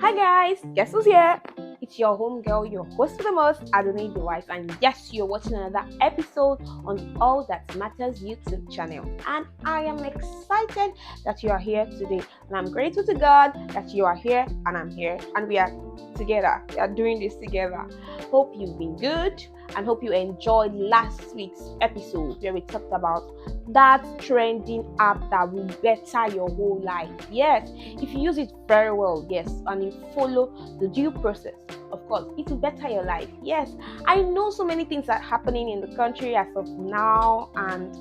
Hi guys, guess who's here? It's your home girl, your host for the most, Adonai Device, and yes, you're watching another episode on the All That Matters YouTube channel. And I am excited that you are here today, and I'm grateful to God that you are here and I'm here, and we are together. We are doing this together. Hope you've been good, and hope you enjoyed last week's episode where we talked about that trending app that will better your whole life. Yes, if you use it very well, yes, and you follow the due process, of course, it will better your life. Yes, I know so many things are happening in the country as of now, and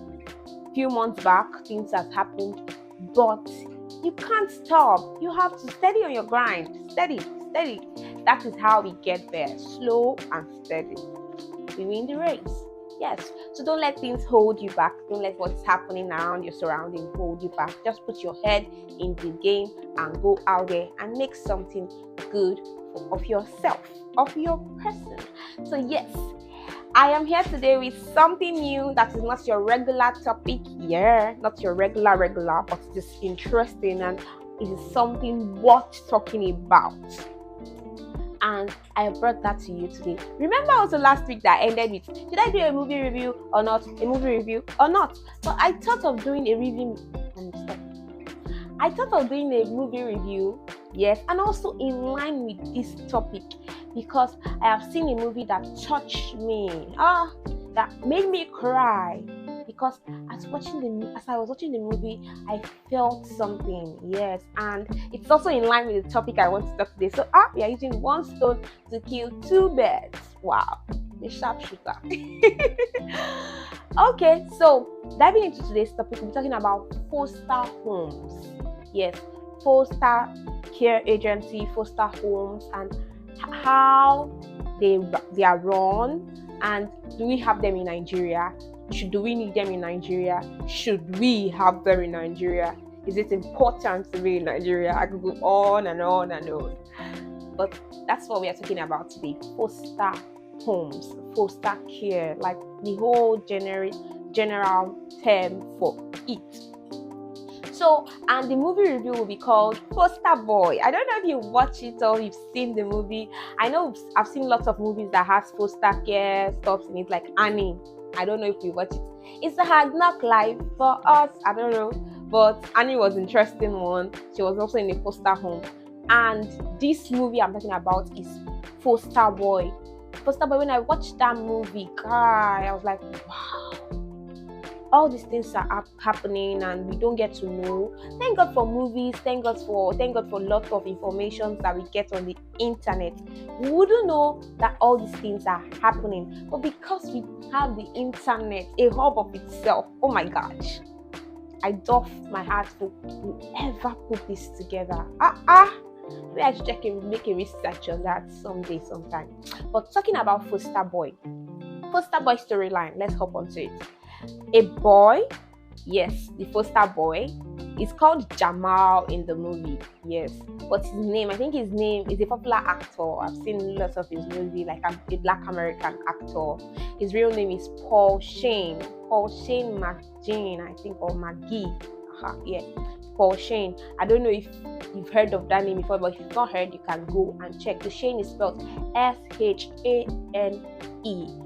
a few months back things have happened, but you can't stop. You have to steady on your grind. Steady. That is how we get there. Slow and steady. We win the race. Yes, so don't let things hold you back. Don't let what's happening around your surroundings hold you back. Just put your head in the game and go out there and make something good of yourself, of your person. So yes, I am here today with something new that is not your regular topic. Yeah, not your regular, but it is interesting and it is something worth talking about. And I brought that to you today. Remember also last week that I ended with, should I do a movie review or not? So I thought of doing a review. Movie review, yes, and also in line with this topic, because I have seen a movie that touched me, that made me cry. Because as I was watching the movie, I felt something, yes, and it's also in line with the topic I want to talk today. So we are using one stone to kill two birds. Wow, the sharpshooter. Okay, so diving into today's topic, we're talking about foster homes. Yes, foster care agency, foster homes, and how they are run, and do we have them in Nigeria? Do we need them in Nigeria? Should we have them in Nigeria? Is it important to be in Nigeria? I could go on and on and on. But that's what we are talking about today. Foster homes, foster care, like the whole general term for it. So, and the movie review will be called Foster Boy. I don't know if you watch it or you've seen the movie. I know I've seen lots of movies that has foster care stuff in it, like Annie. I don't know if you watch it. It's a hard knock life for us. I don't know. But Annie was an interesting one. She was also in a foster home. And this movie I'm talking about is Foster Boy. Foster Boy, when I watched that movie, guy, I was like, wow. All these things are happening and we don't get to know. Thank God for movies. Thank God for lots of information that we get on the internet. We wouldn't know that all these things are happening. But because we have the internet, a hub of itself, oh my gosh, I doff my heart for whoever put this together. Maybe I should make a research on that sometime. But talking about Foster Boy storyline, let's hop onto it. A boy, yes, the foster boy, is called Jamal in the movie, yes. But his name is a popular actor. I've seen lots of his movies, like a Black American actor. His real name is Paul Shane McGee, I think, or McGee. Yeah, Paul Shane. I don't know if you've heard of that name before, but if you've not heard, you can go and check. The Shane is spelled Shane.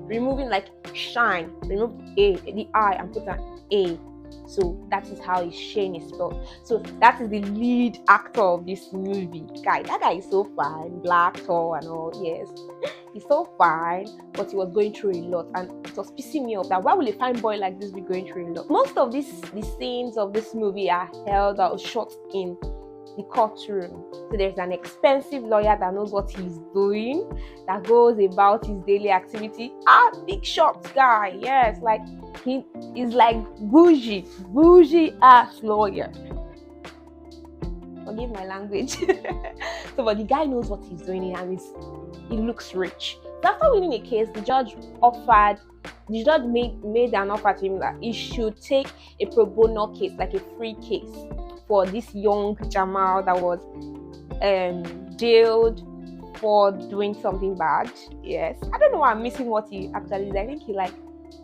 Removing like shine, remove the I and put an A. So that is how his Shane is spelled. So that is the lead actor of this movie. That guy is so fine, black, tall and all. Yes, he's so fine, but he was going through a lot, and it was pissing me off that why will a fine boy like this be going through a lot? Most of the scenes of this movie are shot in the courtroom. So there's an expensive lawyer that knows what he's doing, that goes about his daily activity. Big shots guy. Yes, like he is like bougie ass lawyer. Forgive my language. So, but the guy knows what he's doing and he looks rich. So after winning a case, the judge made an offer to him that he should take a pro bono case, like a free case, for this young Jamal that was jailed for doing something bad. Yes, I don't know why I'm missing what he actually did. I think he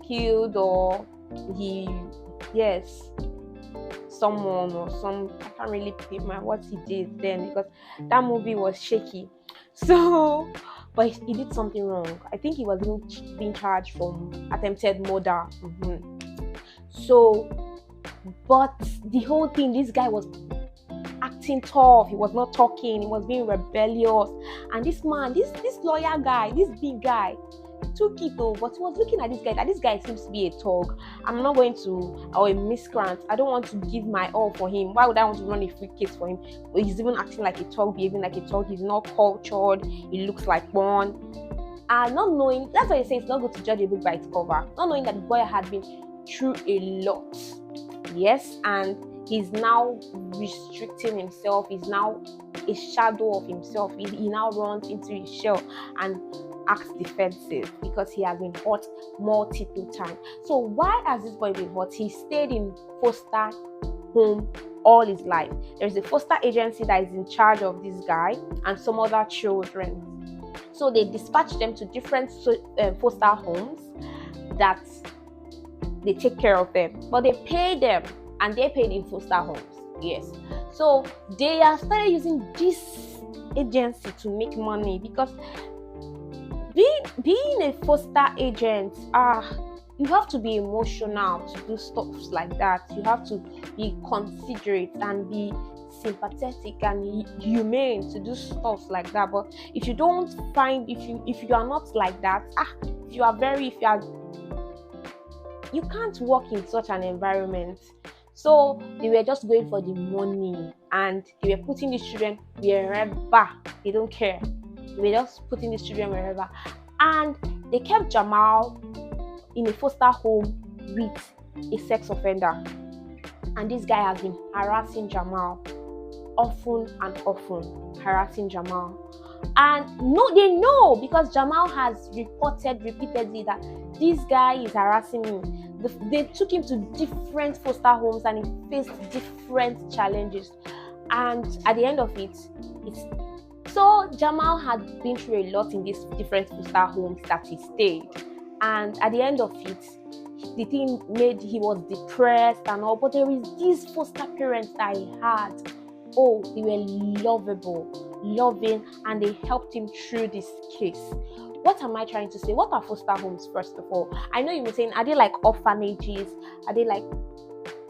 killed or yes. someone or some, I can't really remember what he did then because that movie was shaky. So, but he did something wrong. I think he was even being charged from attempted murder. So, but the whole thing, this guy was acting tough. He was not talking. He was being rebellious. And this man, this lawyer guy, this big guy, took it though. But he was looking at this guy. That this guy seems to be a thug. I'm not going to, or a miscreant. I don't want to give my all for him. Why would I want to run a free case for him? He's even acting like a thug, behaving like a thug. He's not cultured. He looks like one. And not knowing, that's why I say it's not good to judge a book by its cover. Not knowing that the boy had been through a lot. Yes, and he's now restricting himself. He's now a shadow of himself. He now runs into his shell and acts defensive because he has been hurt multiple times. So why has this boy been hurt? He stayed in foster home all his life. There's a foster agency that is in charge of this guy and some other children. So they dispatch them to different foster homes that they take care of them, but they pay them, and they paid in foster homes. Yes, so they have started using this agency to make money because being a foster agent, you have to be emotional to do stuff like that. You have to be considerate and be sympathetic and humane to do stuff like that. But if you don't find, if you are not like that, you can't work in such an environment. So they were just going for the money, and they were putting these children wherever. They don't care. They were just putting these children wherever. And they kept Jamal in a foster home with a sex offender. And this guy has been harassing Jamal often and often, harassing Jamal. And no, they know because Jamal has reported repeatedly that this guy is harassing me. They took him to different foster homes and he faced different challenges. And at the end of it, so Jamal had been through a lot in these different foster homes that he stayed. And at the end of it, the thing made he was depressed and all. But there is these foster parents that he had. Oh, they were lovable, loving, and they helped him through this case. What am I trying to say? What are foster homes, first of all? I know you were saying, are they like orphanages? Are they like,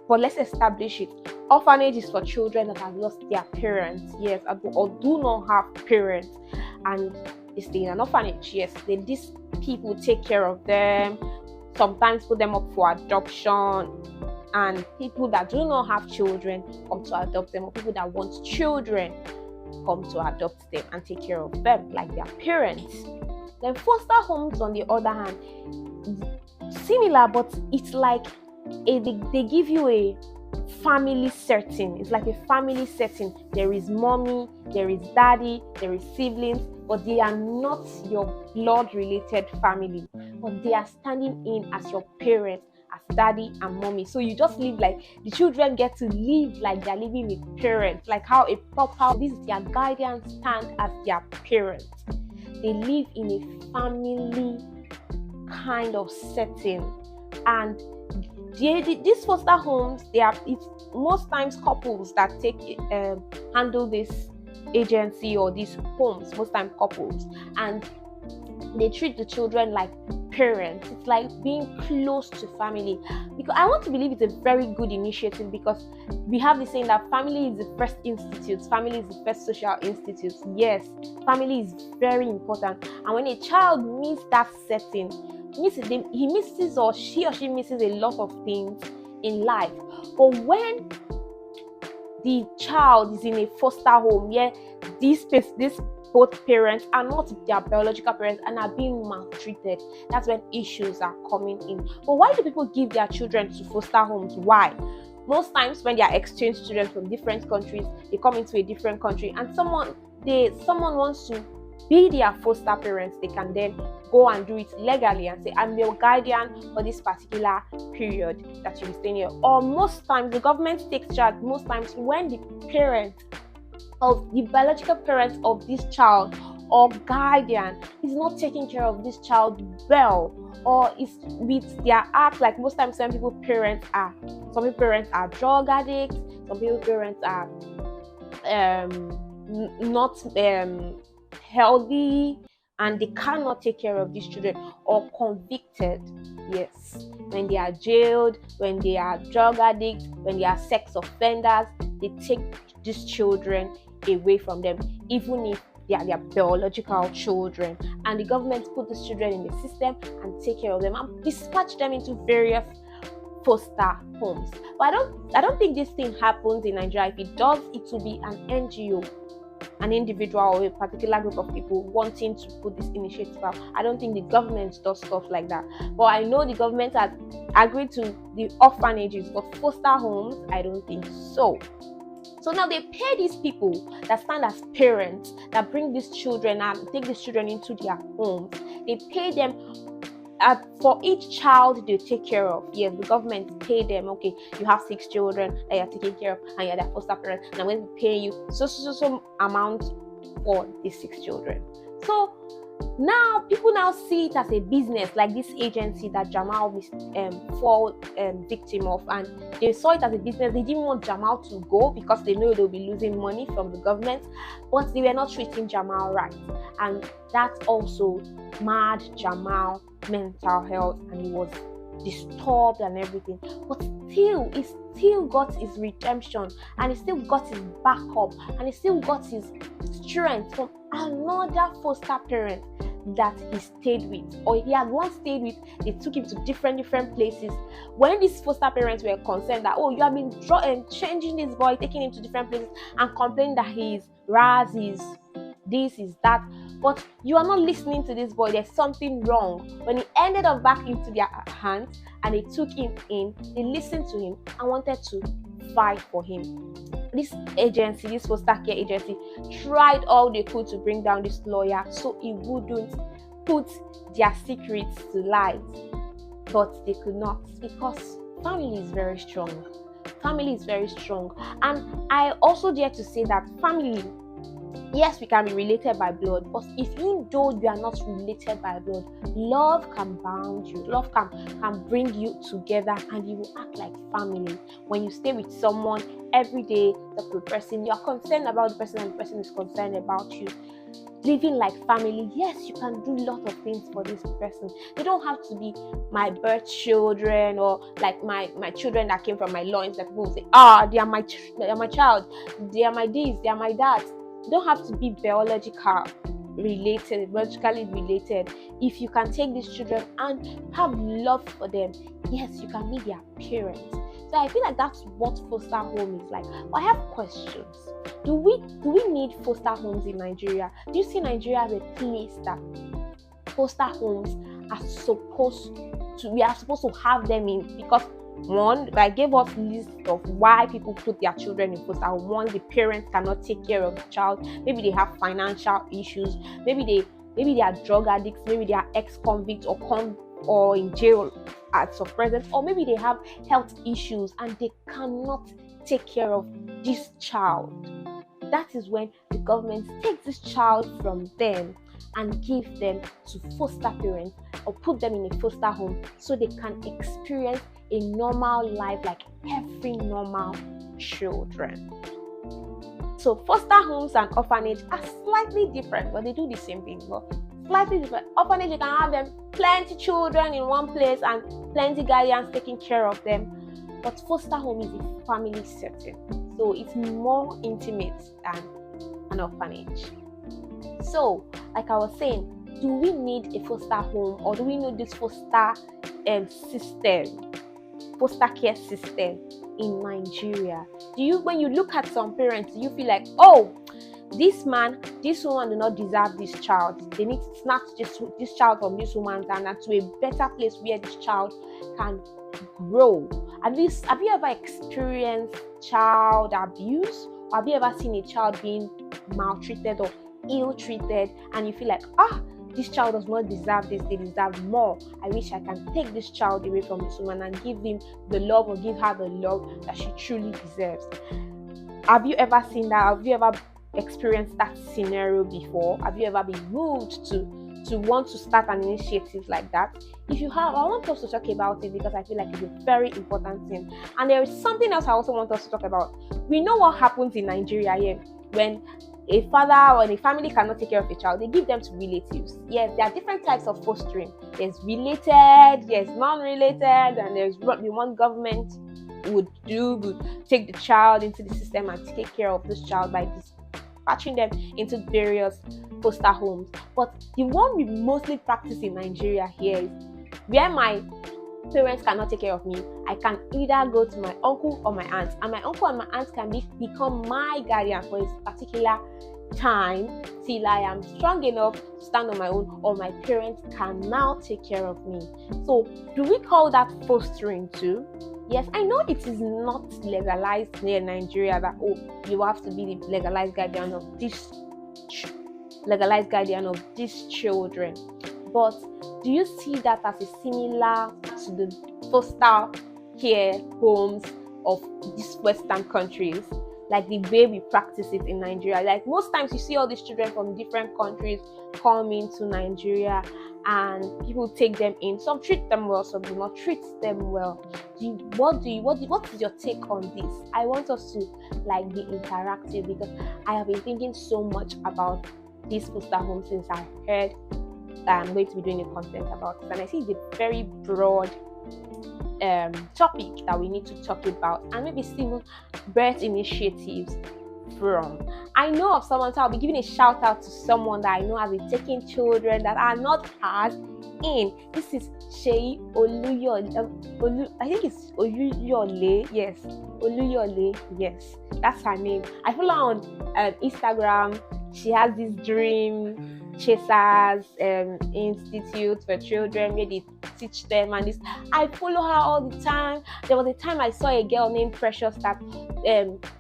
but let's establish it. Orphanage is for children that have lost their parents, yes, or do not have parents, and they stay in an orphanage, yes. Then these people take care of them, sometimes put them up for adoption, and people that do not have children come to adopt them, or people that want children come to adopt them and take care of them like their parents. Then foster homes, on the other hand, similar, but it's like they give you a family setting. It's like a family setting. There is mommy, there is daddy, there is siblings, but they are not your blood-related family, but they are standing in as your parents, as daddy and mommy. So you just live like the children get to live like they're living with parents, like how a proper, this is their guardians stand as their parents. They live in a family kind of setting, and these foster homes, it's most times couples that handle this agency or these homes, most times couples, and they treat the children like parents. It's like being close to family, because I want to believe it's a very good initiative, because we have the saying that family is the first institute, family is the first social institute. Yes, family is very important, and when a child misses that setting, he misses, or she misses a lot of things in life. But when the child is in a foster home where these both parents are not their biological parents and are being maltreated, that's when issues are coming in. But why do people give their children to foster homes? Why? Most times when they are exchange students from different countries, they come into a different country, and someone wants to be their foster parents, they can then go and do it legally and say, I'm your guardian for this particular period that you'll be staying here. Or most times the government takes charge, most times when the biological parents of this child or guardian is not taking care of this child well, or is with their act, like most times some people parents are drug addicts, some people parents are not healthy, and they cannot take care of these children, or convicted, yes, when they are jailed, when they are drug addicts, when they are sex offenders, they take these children away from them, even if they are their biological children, and the government put these children in the system and take care of them and dispatch them into various foster homes. But I don't think this thing happens in Nigeria. If it does, it will be an NGO, an individual, or a particular group of people wanting to put this initiative out. I don't think the government does stuff like that. But I know the government has agreed to the orphanages, but foster homes, I don't think so. So now they pay these people that stand as parents, that bring these children and take these children into their homes. They pay them for each child they take care of. Yes, the government pay them. Okay, you have 6 children that you're taking care of, and you're their foster parent, and I'm going to pay you so amount for these 6 children. So now people now see it as a business, like this agency that Jamal fall victim of, and they saw it as a business. They didn't want Jamal to go because they know they'll be losing money from the government, but they were not treating Jamal right, and that also marred Jamal mental health, and he was disturbed and everything. But still, he still got his redemption, and he still got his backup, and he still got his strength from another foster parent that he stayed with, or he had once stayed with. They took him to different places. When these foster parents were concerned that, oh, you have been changing this boy, taking him to different places, and complaining that he's Raz, he's this, is that, but you are not listening to this boy, there's something wrong. When he ended up back into their hands and they took him in, they listened to him and wanted to fight for him. This agency, this foster care agency, tried all they could to bring down this lawyer so he wouldn't put their secrets to light, but they could not, because family is very strong. Family is very strong. And I also dare to say that family, yes, we can be related by blood, but even though you are not related by blood, love can bound you. Love can bring you together, and you will act like family. When you stay with someone every day, the person, you are concerned about the person, and the person is concerned about you. Living like family, yes, you can do a lot of things for this person. They don't have to be my birth children, or like my children that came from my loins, that people will say, they are my child, they are my this, they are my that. You don't have to be biologically related. If you can take these children and have love for them, yes, you can be their parents. So I feel like that's what foster home is like. But I have questions. Do we need foster homes in Nigeria? Do you see Nigeria as a place that foster homes are supposed to have them in? Because one, I gave us a list of why people put their children in foster home. One, the parents cannot take care of the child. Maybe they have financial issues. Maybe they are drug addicts. Maybe they are ex-convicts or in jail as of present. Or maybe they have health issues and they cannot take care of this child. That is when the government takes this child from them and give them to foster parents, or put them in a foster home so they can experience a normal life like every normal children. So foster homes and orphanage are slightly different, but they do the same thing, but slightly different. Orphanage, you can have them plenty children in one place and plenty guardians taking care of them, but foster home is a family setting, so it's more intimate than an orphanage. So like I was saying, do we need a foster home, or do we need this foster care system in Nigeria? When you look at some parents, do you feel like, oh, this man, this woman do not deserve this child, they need to snatch this child from this woman's hand and to a better place where this child can grow? Have you ever experienced child abuse? Or have you ever seen a child being maltreated or ill-treated, and you feel like, this child does not deserve this, they deserve more. I wish I can take this child away from this woman and give him the love, or give her the love that she truly deserves? Have you ever seen that? Have you ever experienced that scenario before? Have you ever been moved to want to start an initiative like that? If you have, I want us to talk about it because I feel like it's a very important thing. And there is something else I also want us to talk about. We know what happens in Nigeria here when a father or a family cannot take care of a child. They give them to relatives. Yes, there are different types of fostering. There's related, there's non-related, and there's what the one government would take the child into the system and take care of this child by dispatching them into various foster homes. But the one we mostly practice in Nigeria here is where my parents cannot take care of me, I can either go to my uncle or my aunt, and my uncle and my aunt can become my guardian for a particular time till I am strong enough to stand on my own, or my parents can now take care of me. So do we call that fostering too? Yes, I know it is not legalized here in Nigeria that you have to be the legalized guardian of these children. But do you see that as a similar to the foster care homes of these Western countries? Like the way we practice it in Nigeria. Like most times you see all these children from different countries come into Nigeria and people take them in. Some treat them well, some do not treat them well. What is your take on this? I want us to be interactive because I have been thinking so much about these foster homes since I heard that I'm going to be doing a content about it. And I see it's a very broad topic that we need to talk about and maybe still birth initiatives from. I know of someone, so I'll be giving a shout out to someone that I know has been taking children that are not hers in. This is Shei Oluyole. I think it's Oluyole. Yes, Oluyole. Yes, that's her name. I follow her on Instagram. She has this Dream Chasers Institute for children where they teach them, and this I follow her all the time. There was a time I saw a girl named Precious that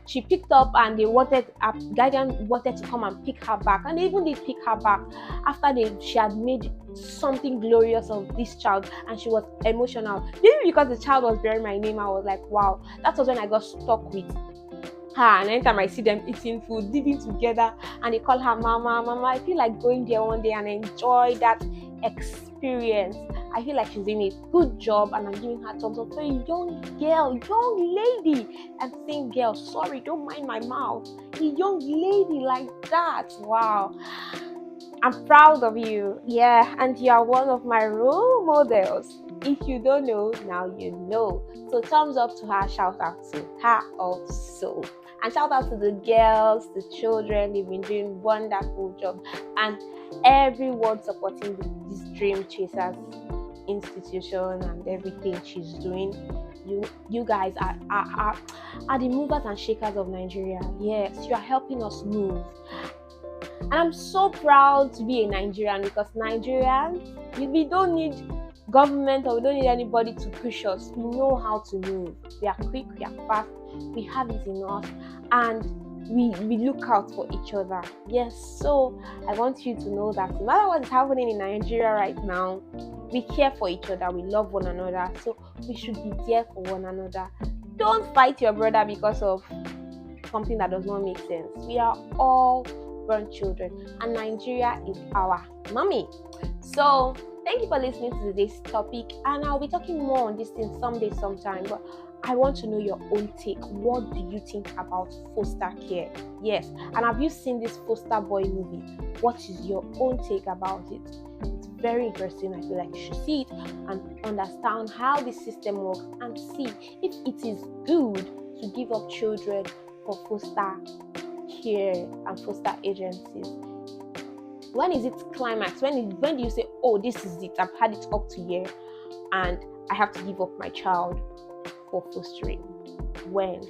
she picked up, and they wanted a guardian wanted to come and pick her back, and they even did pick her back after she had made something glorious of this child, and she was emotional. Maybe because the child was bearing my name, I was like, wow. That was when I got stuck with her, and anytime I see them eating food, living together, and they call her mama, I feel like going there one day and enjoy that experience. I feel like she's doing a good job, and I'm giving her thumbs up for a young lady. I'm saying girl, sorry, don't mind my mouth. A young lady like that. Wow. I'm proud of you. Yeah, and you are one of my role models. If you don't know, now you know. So thumbs up to her, shout out to her also. And shout out to the girls, the children, they've been doing wonderful job. And everyone supporting this Dream Chasers institution and everything she's doing. You guys are the movers and shakers of Nigeria. Yes, you are helping us move. And I'm so proud to be a Nigerian because Nigerians, we don't need government or we don't need anybody to push us. We know how to move. We are quick, we are fast, we have it in us, and we look out for each other. Yes, so I want you to know that no matter what is happening in Nigeria right now, we care for each other, we love one another, so we should be there for one another. Don't fight your brother because of something that does not make sense. We are all born children, and Nigeria is our mommy. So thank you for listening to today's topic, and I'll be talking more on this thing sometime, but I want to know your own take. What do you think about foster care? Yes, and have you seen this Foster Boy movie? What is your own take about it? It's very interesting. I feel like you should see it and understand how the system works and see if it is good to give up children for foster care and foster agencies. When is it climax? When do you say, oh, this is it, I've had it up to here and I have to give up my child for fostering? When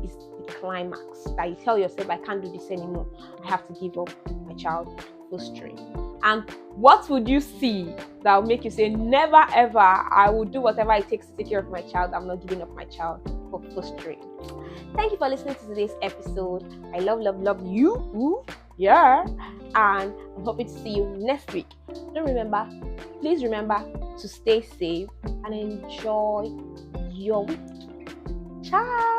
is the climax that you tell yourself, I can't do this anymore, I have to give up my child fostering? And what would you see that will make you say, never ever, I will do whatever it takes to take care of my child, I'm not giving up my child for fostering? Thank you for listening to today's episode. I love you. Ooh, yeah. And I'm hoping to see you next week. Please remember to stay safe and enjoy your week. Ciao.